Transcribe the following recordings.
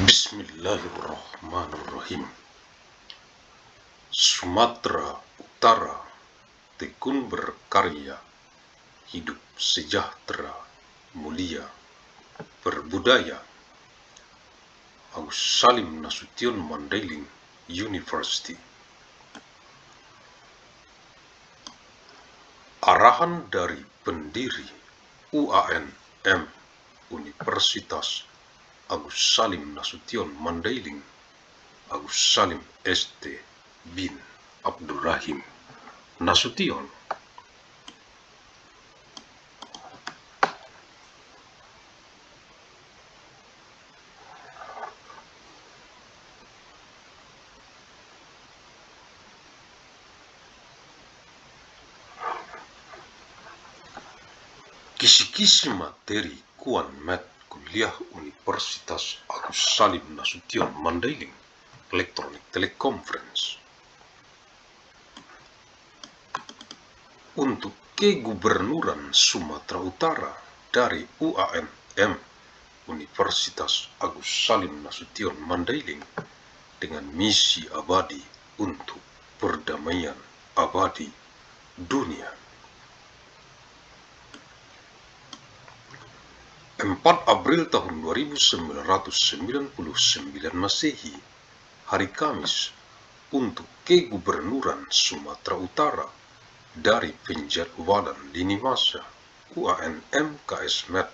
Bismillahirrahmanirrahim. Sumatera Utara tekun berkarya, hidup sejahtera, mulia, berbudaya. Agus Salim Nasution Mandailing University. Arahan dari pendiri UANM Universitas Agus Salim Nasution Mandailing, Agus Salim ST bin Abdurrahim Nasution. Kisi-kisi materi Kuan Mat Kuliah Universitas Agus Salim Nasution Mandailing Electronic Teleconference. Untuk Kegubernuran Sumatera Utara dari UANM Universitas Agus Salim Nasution Mandailing dengan misi abadi untuk perdamaian abadi dunia. 4 April tahun 1999 Masehi, hari Kamis, untuk Kegubernuran Sumatera Utara dari penjadwalan lini masa UANM KSMed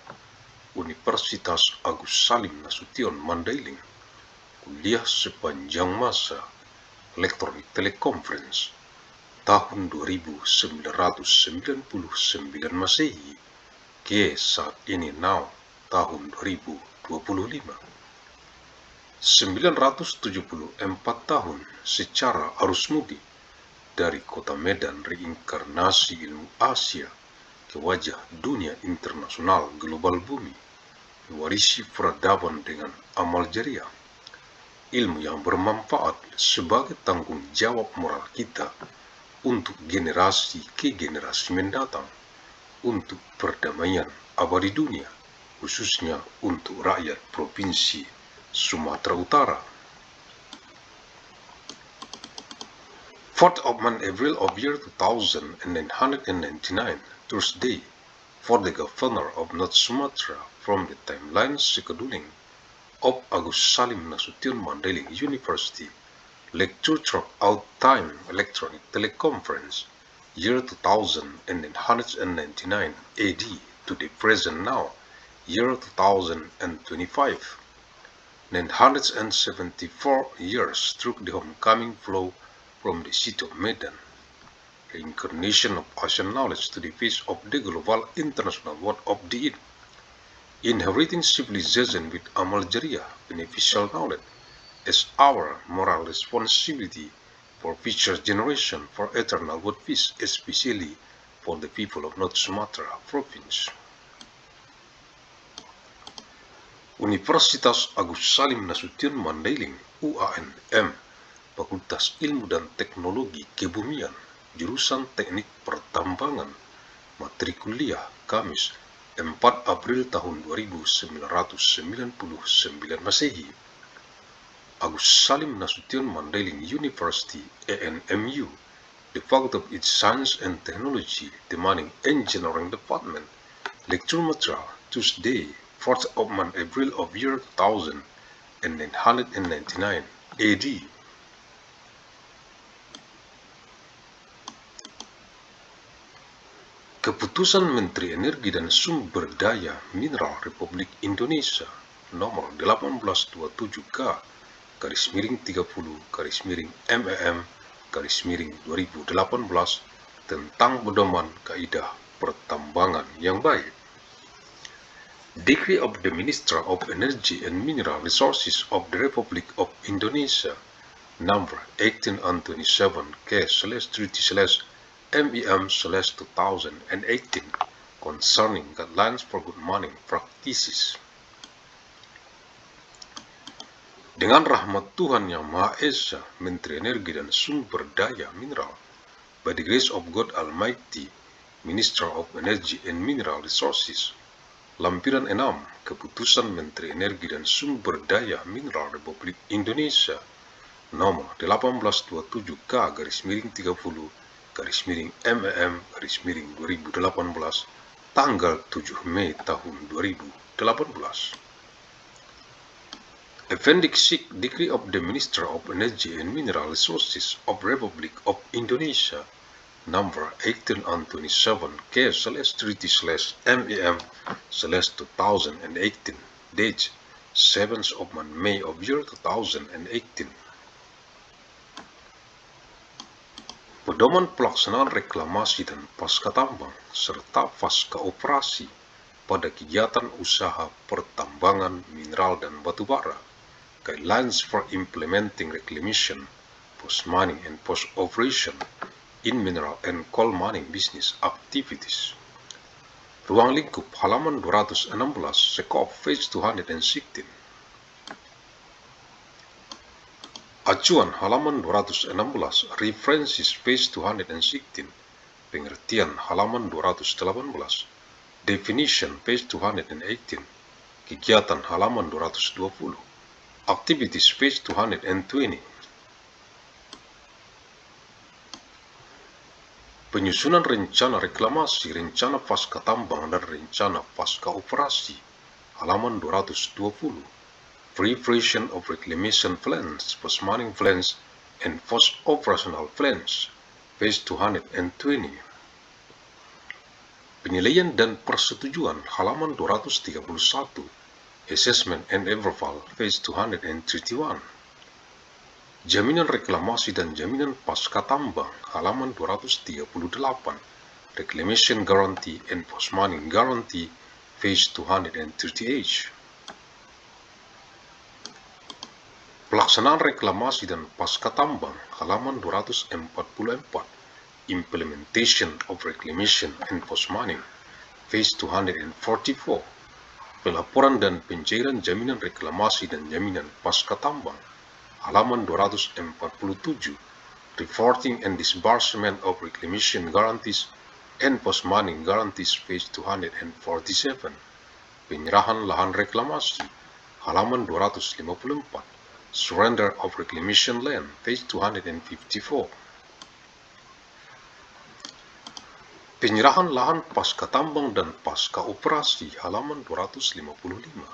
Universitas Agus Salim Nasution Mandailing, kuliah sepanjang masa Electronic Teleconference tahun 1999 Masehi ke saat ini tahun 2025. 974 tahun secara arus mudik dari kota Medan reinkarnasi ilmu Asia ke wajah dunia internasional global bumi, mewarisi peradaban dengan amal jariah, ilmu yang bermanfaat sebagai tanggung jawab moral kita untuk generasi ke generasi mendatang, untuk perdamaian abadi dunia, khususnya untuk rakyat Provinsi Sumatera Utara. 4th of April of year 2999, Thursday, for the Governor of North Sumatra from the timeline scheduling of Agus Salim Nasution Mandailing University, lecture throughout time electronic teleconference, year 2999 AD to the present now, year 2025, 974 years through the homecoming flow from the city of Medan, reincarnation of Asian knowledge to the face of the global international world of the Eid, inheriting civilization with amal jariah, beneficial knowledge, as our moral responsibility for future generation, for eternal world peace, especially for the people of North Sumatra Province. Universitas Agus Salim Nasution Mandailing UANM, Fakultas Ilmu dan Teknologi Kebumian, jurusan Teknik Pertambangan, matrikuliah Kamis 4 April tahun 1999 Masehi. Agus Salim Nasution Mandailing University ANMU, the Faculty of its Science and Technology, demanding Engineering Department, lecture material, Tuesday, 4th of April of year 2999 AD. Keputusan Menteri Energi dan Sumber Daya Mineral Republik Indonesia nomor 18/30/MEM/2018 tentang pedoman kaidah pertambangan yang baik. Decree of the Minister of Energy and Mineral Resources of the Republic of Indonesia number 18/30/MEM/2018 concerning guidelines for good mining practices. Dengan rahmat Tuhan Yang Maha Esa, Menteri Energi dan Sumber Daya Mineral, by the grace of God Almighty, Minister of Energy and Mineral Resources, Lampiran 6, Keputusan Menteri Energi dan Sumber Daya Mineral Republik Indonesia nomor 18/30/MEM/2018 tanggal 7 Mei tahun 2018. Appendix 6, Decree of the Minister of Energy and Mineral Resources of Republic of Indonesia number 18/27 K/30/MEM/2018 date 7th of May of year 2018. Pedoman pelaksanaan reklamasi dan pasca tambang serta pasca operasi pada kegiatan usaha pertambangan mineral dan batu bara, guidelines for implementing reclamation, post-mining and post-operation in mineral and coal mining business activities. Ruang lingkup halaman 216, Sekop page 216. Acuan halaman 216, references page 216. Pengertian halaman 218. Definition page 218. Kegiatan halaman 220. Activities page 220. Penyusunan rencana reklamasi, rencana pasca tambang dan rencana pasca operasi halaman 220. Preparation of reclamation plans, post-mining plans, and post-operational plans page 220. Penilaian dan persetujuan halaman 231. Assessment and approval page 231. Jaminan reklamasi dan jaminan pasca tambang halaman 238. Reclamation guarantee and post-mining guarantee page 238. Pelaksanaan reklamasi dan pasca tambang halaman 244. Implementation of reclamation and post-mining page 244. Pelaporan dan pencairan jaminan reklamasi dan jaminan pasca tambang halaman 247. Reporting and disbursement of reclamation guarantees and post-mining guarantees page 247. Penyerahan lahan reklamasi halaman 254. Surrender of reclamation land page 254. Penyerahan lahan pasca tambang dan pasca operasi halaman 255.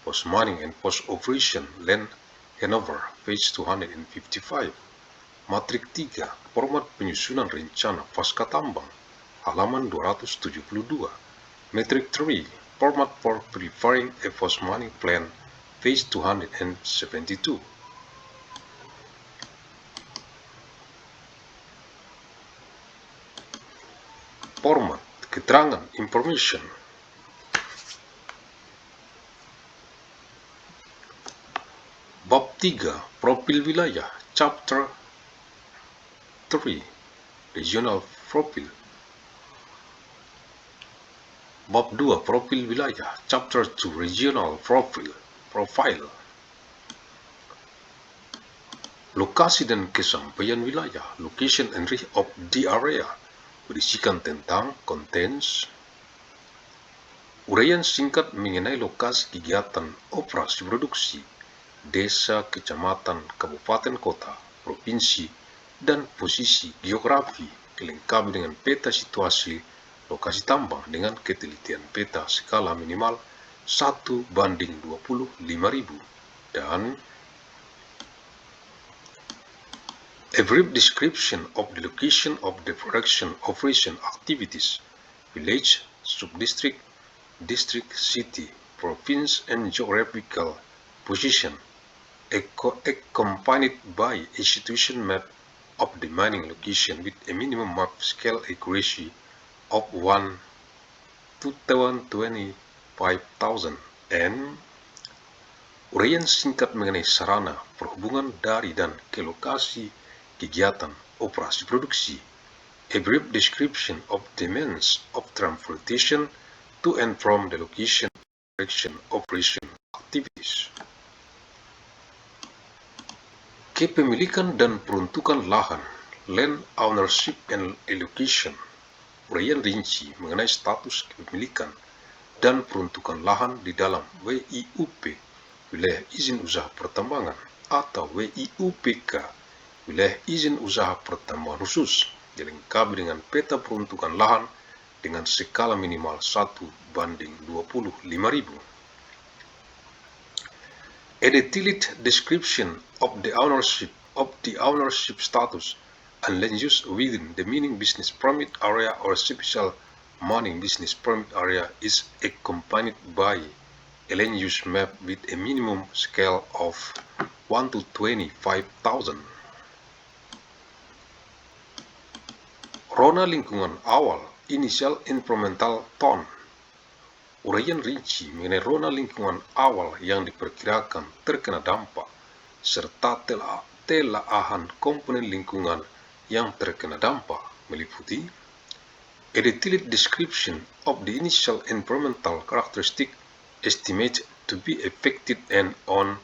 Post-mining and post-operation land handover page 255. Matrik 3, format penyusunan rencana pasca tambang halaman 272. Metric 3, format for preparing a post-mining plan page 272. Format keterangan information. Bab 3, Profil Wilayah, Chapter 3, Regional Profile. Bab 2, Profil Wilayah, Chapter 2, Regional Profile. Lokasi dan kesampaian wilayah, location and reach of the area, berisikan tentang contents. Uraian singkat mengenai lokasi kegiatan operasi produksi, desa, kecamatan, kabupaten, kota, provinsi, dan posisi geografi dilengkapi dengan peta situasi lokasi tambang dengan ketelitian peta skala minimal 1:25.000 dan a brief description of the location of the production operation activities, village, sub-district, district, city, province, and geographical position, accompanied by a situation map of the mining location with a minimum map scale accuracy of 1 to 25,000 and uraian singkat mengenai sarana perhubungan dari dan ke lokasi kegiatan operasi produksi, a brief description of the means of transportation to and from the location direction operation activities. Kepemilikan dan peruntukan lahan, land ownership and allocation, uraian rinci mengenai status kepemilikan, dan peruntukan lahan di dalam WIUP, wilayah izin usaha pertambangan, atau WIUPK, wilayah izin usaha pertambangan khusus, dilengkapi dengan peta peruntukan lahan dengan skala minimal 1:25.000. A detailed description of the ownership status and land use within the mining business permit area or special mining business permit area is accompanied by a land use map with a minimum scale of 1:25,000. Rona lingkungan awal initial environmental tone. Uraian rinci mengenai rona lingkungan awal yang diperkirakan terkena dampak serta telaahan komponen lingkungan yang terkena dampak meliputi a detailed description of the initial environmental characteristic estimated to be affected and on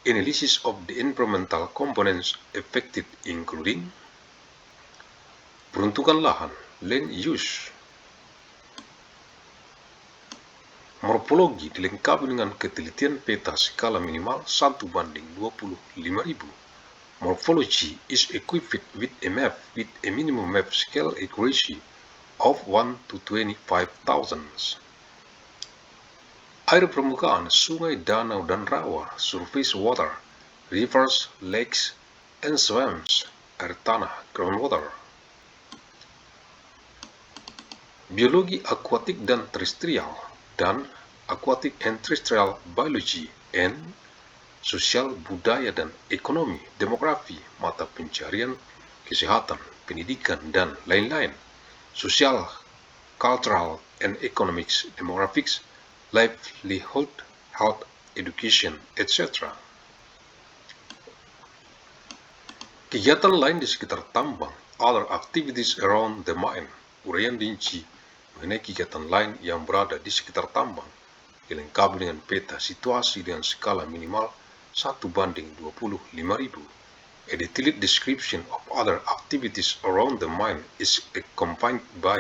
analysis of the environmental components affected including peruntukan lahan, land use, morfologi dilengkapi dengan ketelitian peta skala minimal 1:25.000. Morphology is equipped with a map with a minimum map scale accuracy of 1:25,000. Air permukaan sungai, danau, dan rawa, surface water, rivers, lakes, and swamps, air tanah, groundwater. Biologi akuatik dan terestrial, dan aquatic and terrestrial biology, and sosial, budaya dan ekonomi, demografi, mata pencarian, kesehatan, pendidikan, dan lain-lain, sosial, cultural and economics, demographics, livelihood, health, education, etc. Kegiatan lain di sekitar tambang, other activities around the mine, uraian rinci mengenai kegiatan lain yang berada di sekitar tambang, dilengkapi dengan peta situasi dengan skala minimal 1:25.000. A detailed description of other activities around the mine is accompanied by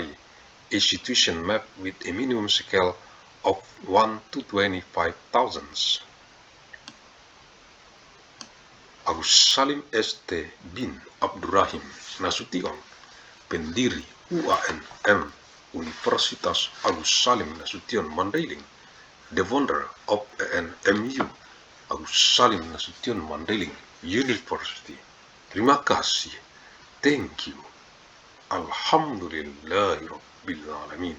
a situation map with a minimum scale of 1:25,000. Agus Salim St. bin Abdurrahim Nasution, pendiri UANM Universitas Agus Salim Nasution Mandailing, the founder of ANMU, Agus Salim Nasution Mandailing University. Terima kasih. Thank you. Alhamdulillahirabbil alamin.